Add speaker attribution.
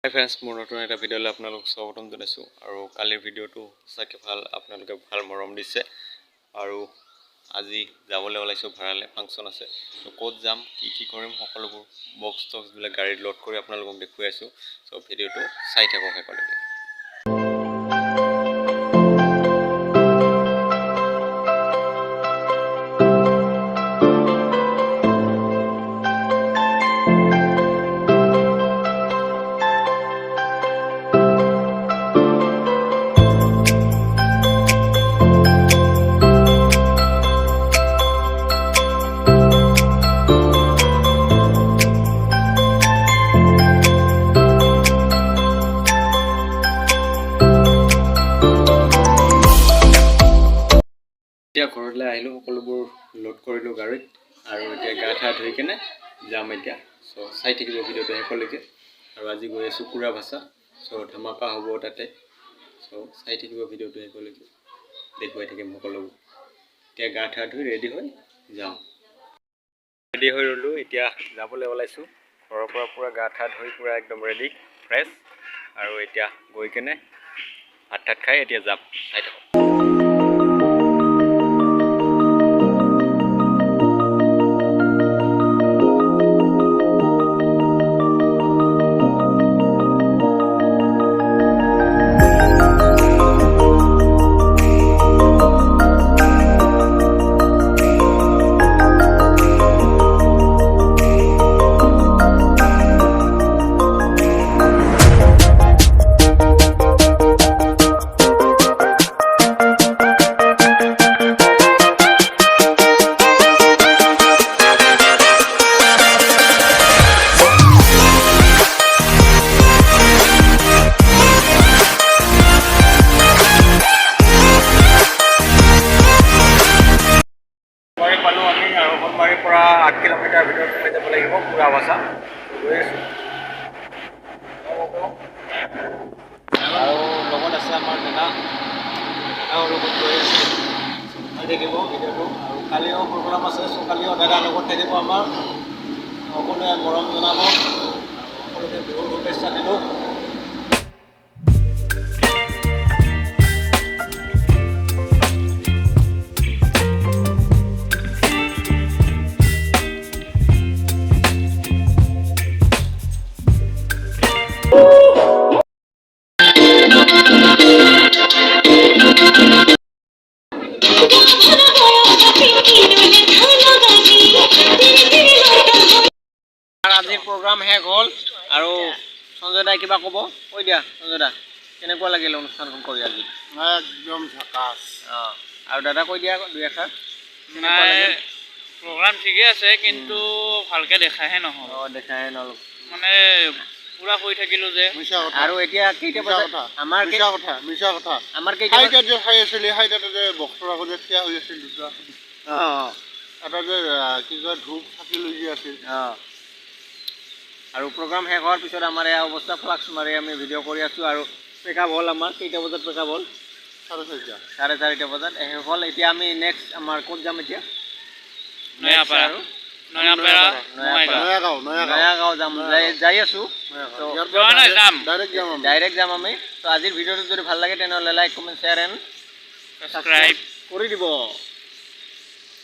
Speaker 1: হাই friends, মোৰ নতুন এটা ভিডিঅ'লৈ আপোনালোকক স্বাগতম জনাইছোঁ। আৰু কালিৰ ভিডিঅ'টো সঁচাকৈ ভাল, আপোনালোকে ভাল মৰম দিছে। আৰু আজি যাবলৈ ওলাইছোঁ ভাড়ালৈ, ফাংচন আছে। ত' ক'ত যাম, কি কৰিম, সকলোবোৰ বক্স টক্সবিলাক গাড়ীত লোড কৰি আপোনালোকক দেখুৱাই আছোঁ। চ' ভিডিঅ'টো চাই থাকক শেষলৈকে। এতিয়া ঘৰলৈ আহিলোঁ, সকলোবোৰ লোড কৰিলোঁ গাড়ীত। আৰু এতিয়া গা ঠা ধুই কেনে যাম এতিয়া। চ' চাই থাকিব ভিডিঅ'টো শেষলৈকে। আৰু আজি গৈ আছোঁ কুৰা ভাষা। চ' ধামাকা হ'ব তাতে। চ' চাই থাকিব ভিডিঅ'টো শেষলৈকে, দেখুৱাই থাকিম সকলোবোৰ। এতিয়া গা ঠা ধুই ৰেডি হৈ যাওঁ। ৰেডি হৈ ৰ'লোঁ, এতিয়া যাবলৈ ওলাইছোঁ। ঘৰৰ পৰা পূৰা গা ঠা ধুই পূৰা একদম ৰেডি ফ্ৰেছ। আৰু এতিয়া গৈ কেনে ভাত তাত খাই এতিয়া যাম, চাই থাকক। পালোঁ আমি, আৰু সোণবাৰীৰ পৰা 8 কিলোমিটাৰ ভিতৰত সোমাই যাব লাগিব কুৰা ভাষা। গৈ আছোঁ আৰু লগত আছে আমাৰ দাদা লগত গৈ আছোঁ। চাই থাকিব ভিডিঅ'টো। আৰু কালিও প্ৰগ্ৰাম আছে, চ' কালিও দাদা লগত থাকিব আমাৰ। সকলোৱে মৰম জনাব, সকলোকে বিহুৰ শুভেচ্ছা দিলোঁ। আজিৰ প্ৰগ্ৰাম শেষ হ'ল। আৰু সঞ্জয় দাই কিবা ক'ব, কৈ দিয়া সঞ্জয় দা, কেনেকুৱা লাগিল অনুষ্ঠানখন কৰি আজি?
Speaker 2: একদম ঝাকাছ।
Speaker 1: আৰু দাদা কৈ দিয়া দুই এষাৰ।
Speaker 3: নাই, প্ৰগ্ৰাম ঠিকে আছে, কিন্তু ভালকৈ দেখাহে নহ'ল।
Speaker 1: দেখাহে নহ'ল
Speaker 3: মানে পুৰা শুই থাকিলোঁ যে।
Speaker 1: আৰু এতিয়া কেইটা বজাত আমাৰ
Speaker 2: মিছা কথা
Speaker 1: আমাৰ কেইটা
Speaker 2: হাইটাত যে খাই আছিলি, হাইটাতে যে বক্সৰ আগত যে থিয়া হৈ আছিল দুটা, এটা যে কি কয় ধূপ চাকি লৈ যে আছিল।
Speaker 1: আৰু প্ৰগ্ৰাম শেষ হোৱাৰ পিছত আমাৰ এয়া অৱস্থা, ফ্লাক্স মাৰি আমি ভিডিঅ' কৰি আছোঁ। আৰু পেকআপ হ'ল আমাৰ কেইটা বজাত পেকআপ হ'ল? 4:30 বজাত শেষ হ'ল। এতিয়া আমি নেক্সট আমাৰ ক'ত যাম এতিয়া? নয়াগাঁও যাম, যাই আছোঁ। ডাইৰেক্ট যাম আমি। তো আজিৰ ভিডিঅ'টো যদি ভাল লাগে তেনেহ'লে like, comment, share and subscribe কৰি দিব।